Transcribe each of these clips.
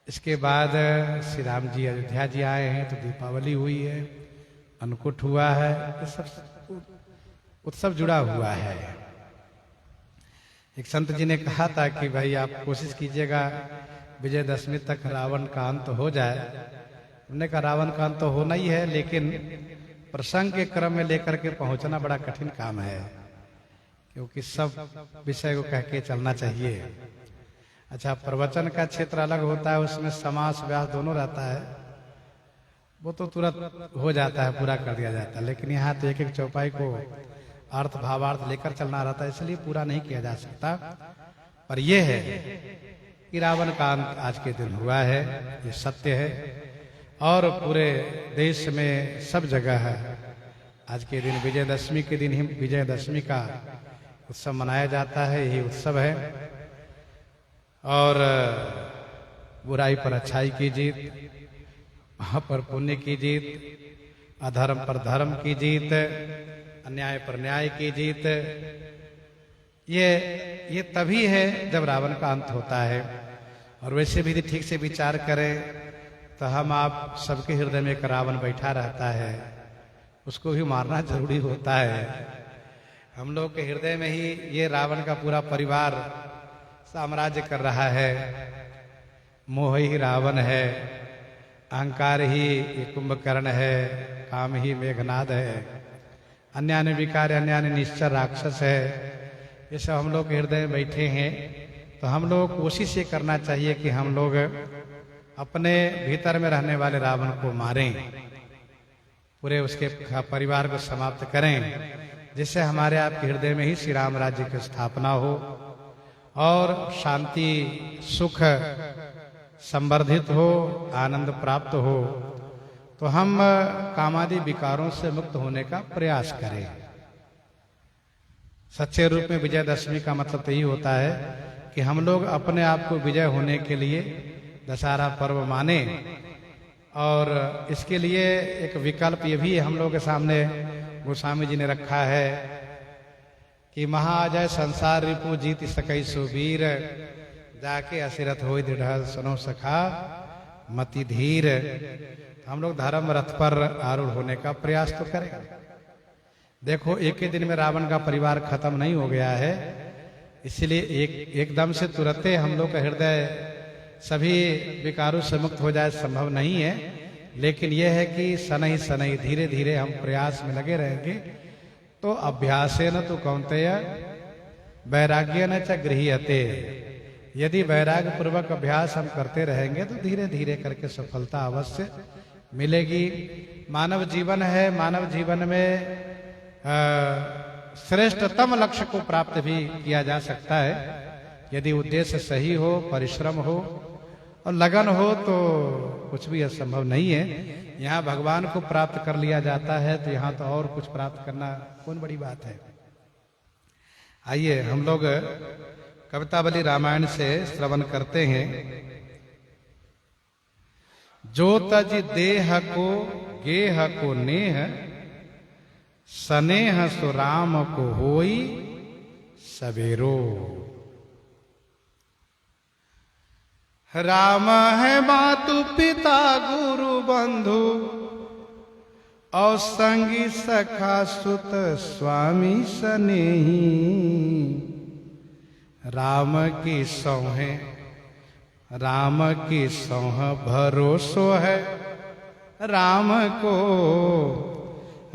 इसके बाद श्री राम जी अयोध्या जी आए हैं तो दीपावली हुई है, अन्नकूट हुआ है, ये सब उत्सव जुड़ा हुआ है। एक संत जी ने कहा था कि भाई आप कोशिश कीजिएगा विजयदशमी तक रावण का अंत हो जाए। हमने कहा रावण का अंत तो होना ही है, लेकिन प्रसंग के क्रम में लेकर के पहुंचना बड़ा कठिन काम है, क्योंकि सब विषय को कह के चलना चाहिए। अच्छा, प्रवचन का क्षेत्र अलग होता है, उसमें समास व्यास दोनों रहता है, वो तो तुरंत हो जाता है, पूरा कर दिया जाता है। लेकिन यहाँ तो एक एक चौपाई को अर्थ भावार्थ लेकर चलना रहता है, इसलिए पूरा नहीं किया जा सकता। पर यह है कि रावण का अंत आज के दिन हुआ है, ये सत्य है, और पूरे देश में सब जगह है आज के दिन विजयदशमी के दिन ही विजयदशमी का उत्सव मनाया जाता है। यही उत्सव है, और बुराई पर अच्छाई की जीत, पाप पर पुण्य की जीत, अधर्म पर धर्म की जीत, अन्याय पर न्याय की जीत। ये तभी है जब रावण का अंत होता है। और वैसे भी ठीक से विचार करें तो हम आप सबके हृदय में एक रावण बैठा रहता है, उसको भी मारना जरूरी होता है। हम लोग के हृदय में ही ये रावण का पूरा परिवार साम्राज्य कर रहा है। मोह ही रावण है, अहंकार ही ये कुंभकर्ण है, काम ही मेघनाद है, अन्यान्य विकार अन्यान्य निश्चर राक्षस है। ये सब हम लोग के हृदय में बैठे हैं। तो हम लोग कोशिश ये करना चाहिए कि हम लोग अपने भीतर में रहने वाले रावण को मारें, पूरे उसके परिवार को समाप्त करें, जिससे हमारे आपके हृदय में ही श्री राम राज्य की स्थापना हो और शांति सुख संवर्धित हो, आनंद प्राप्त हो। तो हम कामादि विकारों से मुक्त होने का प्रयास करें। सच्चे रूप में विजयदशमी का मतलब तो यही होता है कि हम लोग अपने आप को विजय होने के लिए दशहरा पर्व माने। और इसके लिए एक विकल्प ये भी हम लोग के सामने गोस्वामी जी ने रखा है कि महाअजय संसार रिपु जीत सकई सुवीर, जाके असिरथ होई दृढ़ सुनो सखा मति धीर। हम लोग धर्म रथ पर आरूढ़ होने का प्रयास तो करें। देखो, एक ही दिन में रावण का परिवार खत्म नहीं हो गया है, इसलिए एकदम से तुरंत हम लोग का हृदय सभी विकारों से मुक्त हो जाए संभव नहीं है। लेकिन यह है कि शनै शनै धीरे धीरे हम प्रयास में लगे रहेंगे। तो अभ्यासेन तो कौन्तेय वैराग्येन च गृह्यते। यदि वैराग्य पूर्वक अभ्यास हम करते रहेंगे तो धीरे धीरे करके सफलता अवश्य मिलेगी। मानव जीवन है, मानव जीवन में श्रेष्ठतम लक्ष्य को प्राप्त भी किया जा सकता है यदि उद्देश्य सही हो, परिश्रम हो और लगन हो, तो कुछ भी असंभव नहीं है। यहाँ भगवान को प्राप्त कर लिया जाता है, तो यहाँ तो और कुछ प्राप्त करना कौन बड़ी बात है। आइए हम लोग कवितावली रामायण से श्रवण करते हैं। जो तज देह को गेह को नेह, सनेह सो राम को होई सवेरो। राम है मातु पिता गुरु बंधु, और संगी सखा सुत स्वामी सनेही। राम की सौहे राम की सौह भरोसो है, राम को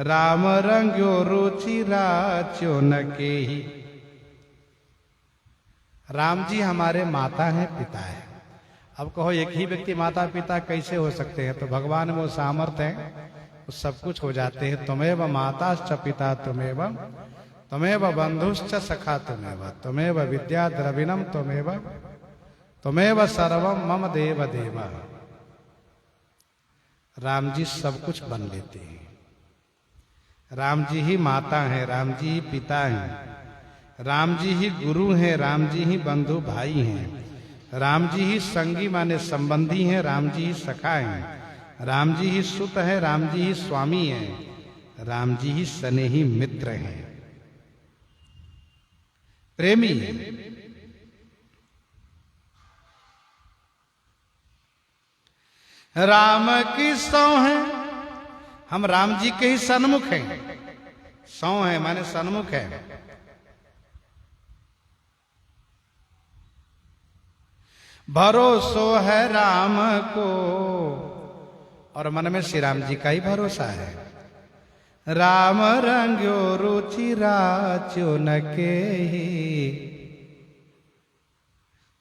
राम रंग्यो रुचि राच्यो न के ही। राम जी हमारे माता हैं, पिता है। अब कहो एक ही व्यक्ति माता पिता कैसे हो सकते हैं? तो भगवान में वो सामर्थ्य है, वो सब कुछ हो जाते हैं। तुमेव माताश्च पिता तुमेव बंधुश्च सखा तुमेव विद्या द्रविणम तुमेव सर्वम मम देव देव। राम जी सब कुछ बन लेते हैं। राम जी ही माता हैं, राम जी ही पिता हैं, राम जी ही गुरु हैं, राम जी ही बंधु भाई हैं, राम जी ही संगी माने संबंधी हैं, राम जी ही सखा हैं, राम जी ही सुत हैं, राम जी ही स्वामी हैं, राम जी ही स्नेही मित्र हैं, प्रेमी हैं। राम की सौ है, हम राम जी के ही सन्मुख हैं। सौ है माने सन्मुख है। भरोसो है राम को, और मन में श्री राम जी का ही भरोसा है। राम रंग्यो रुचि राच्यो न के ही,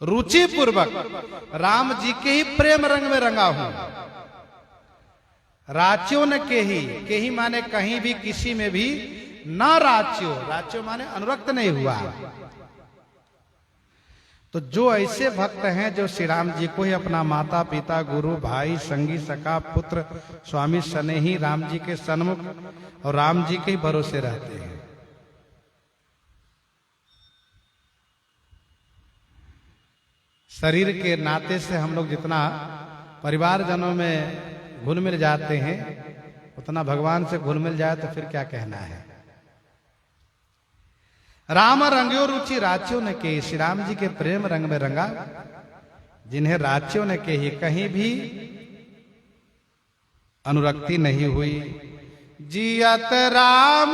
रुचि पूर्वक राम जी के ही प्रेम रंग में रंगा हूं। राच्यो न के ही माने कहीं भी किसी में भी ना राच्यो, राच्यो माने अनुरक्त नहीं हुआ। तो जो ऐसे भक्त हैं जो श्री राम जी को ही अपना माता पिता गुरु भाई संगी सखा पुत्र स्वामी स्नेही राम जी के सन्मुख और राम जी के ही भरोसे रहते हैं। शरीर के नाते से हम लोग जितना परिवारजनों में घुल मिल जाते हैं, उतना भगवान से घुल मिल जाए तो फिर क्या कहना है। राम रंग्यो रुचि राच्यो न के, श्री राम जी के प्रेम रंग में रंगा जिन्हें राच्यो न के ही, कहीं भी अनुरक्ति नहीं हुई। जियत राम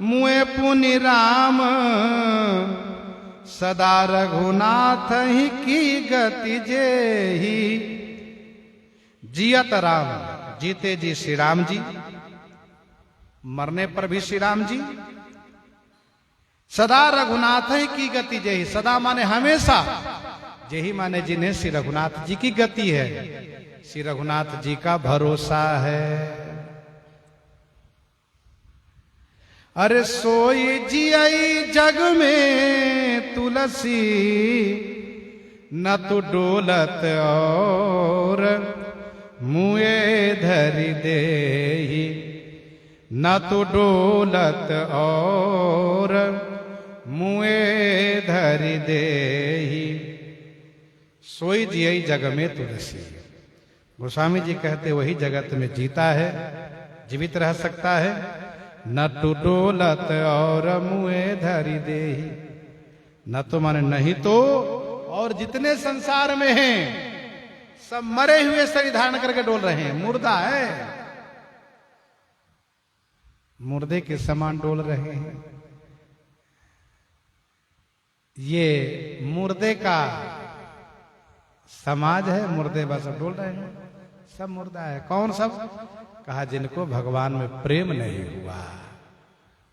मुए पुनि राम, सदा रघुनाथ ही की गति जेहि। जियत राम, जीते जी श्री राम जी, मरने पर भी श्री राम जी। सदा रघुनाथ ही की गति जेहि, सदा माने हमेशा, जेहि माने जिन्हें श्री रघुनाथ जी की गति है, श्री रघुनाथ जी का भरोसा है। अरे सोई जियई जग में तुलसी, न तो डोलत और मुए धरि देहि, न तो डोलत और मुए धरि देहि। सोई जियई जग में तुलसी, गोस्वामी जी कहते वही जगत में जीता है, जीवित रह सकता है। न तो डोलत और मुए धरि देहि, न तो माने नहीं तो, और जितने संसार में हैं सब मरे हुए शरीर धारण करके डोल रहे हैं, मुर्दा है, मुर्दे के समान डोल रहे हैं। ये मुर्दे का समाज है, मुर्दे बस डोल रहे हैं, सब मुर्दा है। कौन सब? कहा जिनको भगवान में प्रेम नहीं हुआ,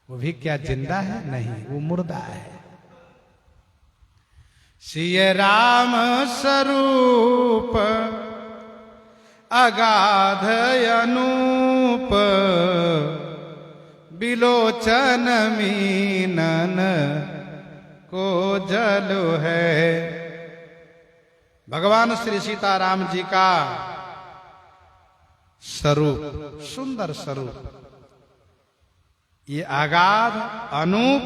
वो भी क्या जिंदा है? नहीं, वो मुर्दा है। सिय राम स्वरूप अगाध अनूप, बिलोचन मीनन को जलो है। भगवान श्री सीताराम जी का स्वरूप, सुंदर स्वरूप, ये अगाध अनूप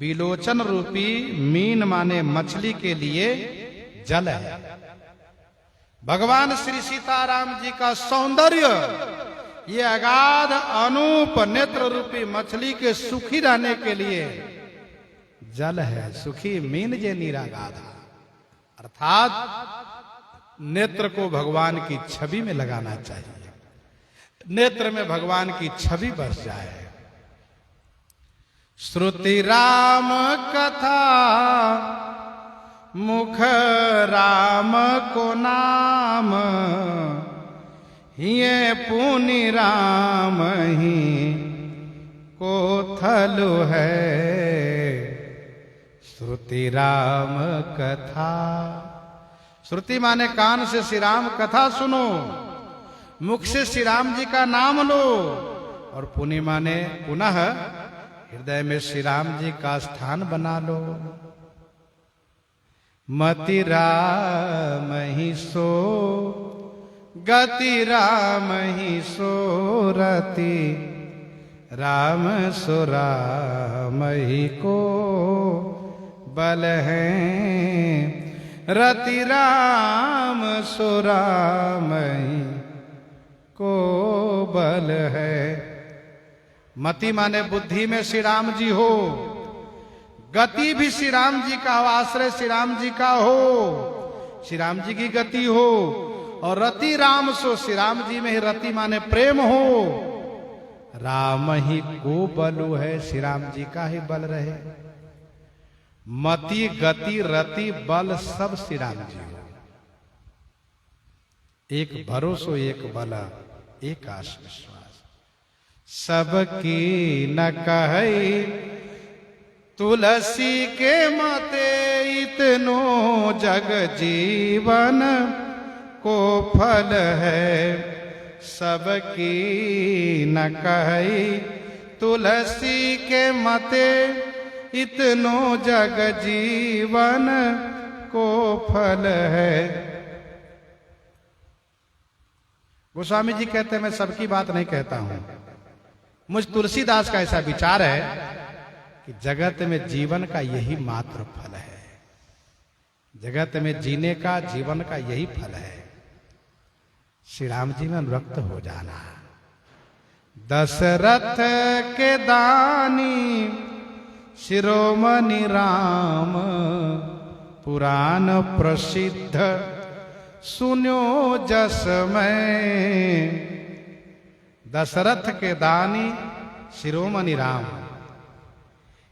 बिलोचन रूपी, मीन माने मछली के लिए जल है। भगवान श्री सीताराम जी का सौंदर्य ये अगाध अनूप नेत्र रूपी मछली के सुखी रहने के लिए जल है। सुखी मीन जे निरागाधा, अर्थात नेत्र को भगवान की छवि में लगाना चाहिए, नेत्र में भगवान की छवि बस जाए। श्रुति राम कथा मुख राम को नाम, हिये पुनि राम ही को थलु है। श्रुति राम कथा, श्रुति माने कान से श्री राम कथा सुनो, मुख से श्री राम जी का नाम लो, और पुनि माने पुनः हृदय में श्री राम जी का स्थान बना लो। मति राम ही सो गति राम ही सो रति, राम सो राम ही को बल है। रति राम सो राम ही को बल है। मति माने बुद्धि में श्री राम जी हो, गति भी श्री राम जी का हो, आश्रय श्री राम जी का हो, श्री राम जी की गति हो, और रति राम सो, श्री राम जी में ही रति माने प्रेम हो। राम ही को बलु है, श्री राम जी का ही बल रहे। मति गति रति बल सब श्री राम जी हो। एक भरोसो एक बल एक आस विश्वास। सबकी न कहे तुलसी के मते, इतनो जग जीवन को फल है। सबकी न कहे तुलसी के मते, इतनो जग जीवन को फल है। गोस्वामी जी कहते हैं मैं सबकी बात नहीं कहता हूं, मुझ तुलसीदास का ऐसा विचार है कि जगत में जीवन का यही मात्र फल है। जगत में जीने का, जीवन का यही फल है, श्री राम जी में अनुरक्त हो जाना। दशरथ के दानी शिरोमणि राम, पुराण प्रसिद्ध सुनो जस में। दशरथ के दानी शिरोमणि राम,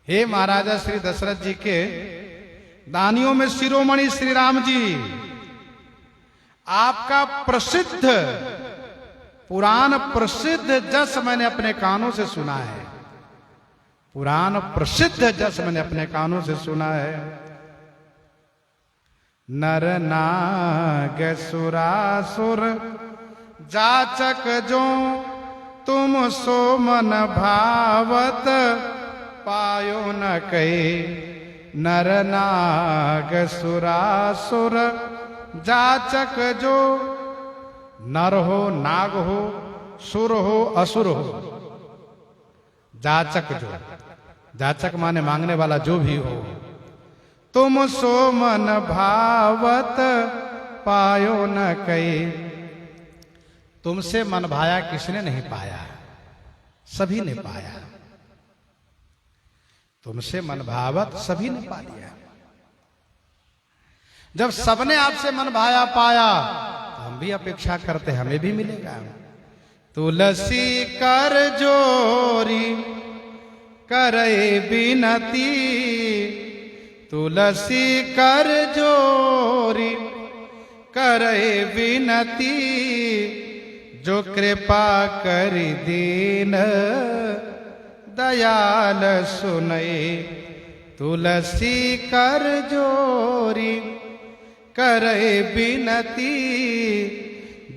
हे महाराजा श्री दशरथ जी के दानियों में शिरोमणि श्री राम जी, आपका प्रसिद्ध पुराण प्रसिद्ध जस मैंने अपने कानों से सुना है। पुराण प्रसिद्ध जस मैंने अपने कानों से सुना है। नर नाग सुरासुर जाचक जो, तुम सो मन भावत पायो न कहे। नर नाग सुरासुर जाचक जो, नर हो नाग हो सुर हो असुर हो, जाचक जो, जाचक माने मांगने वाला जो भी हो, तुम सो मन भावत पायो न कहे। तुमसे मन भाया किसने नहीं पाया, सभी ने पाया। तुमसे मन भावत सभी ने पा लिया। जब सबने आपसे मन भाया पाया तो हम भी अपेक्षा करते हमें भी मिलेगा। तुलसी कर जोरी करे बिनती, तुलसी कर जोरी करे बिनती, जो कृपा करी दीन दयाल सुनई। तुलसी कर जोरी करे बिनती,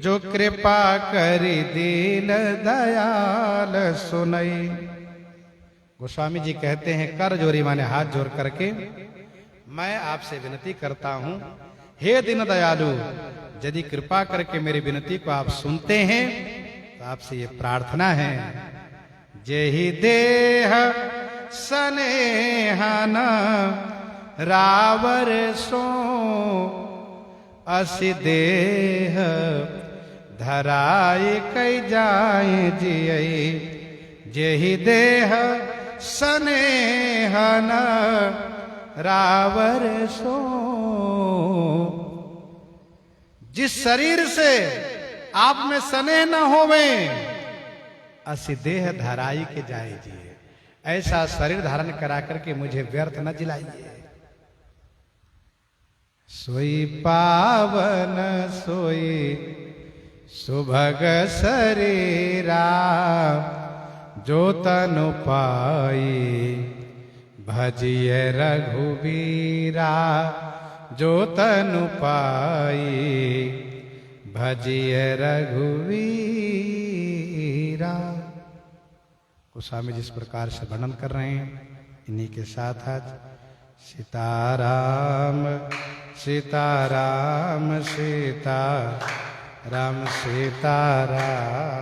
जो कृपा करी दीन दयाल सुनई। गोस्वामी जी कहते हैं कर जोरी माने हाथ जोड़ करके मैं आपसे विनती करता हूं, हे दीन दयालु, यदि कृपा करके मेरी विनती को आप सुनते हैं तो आपसे ये प्रार्थना है। जेहि देह सनेहन रावर सो, असि देह धराए कई जाए जियई। जेहि देह सनेहन रावर सो, जिस शरीर से आप में स्नेह न होवे, असि देह धराई के जाए जिए। ऐसा शरीर धारण करा करके मुझे व्यर्थ न जिलाइए। सोई पावन सोई सुभग शरीरा, जो तनु पाई भजिए रघुबीरा। जो तनु पाई भजिए रघुवीरा। गोस्वामी जिस प्रकार से वर्णन कर रहे हैं इन्हीं के साथ आज सीताराम सीताराम सीताराम सीताराम।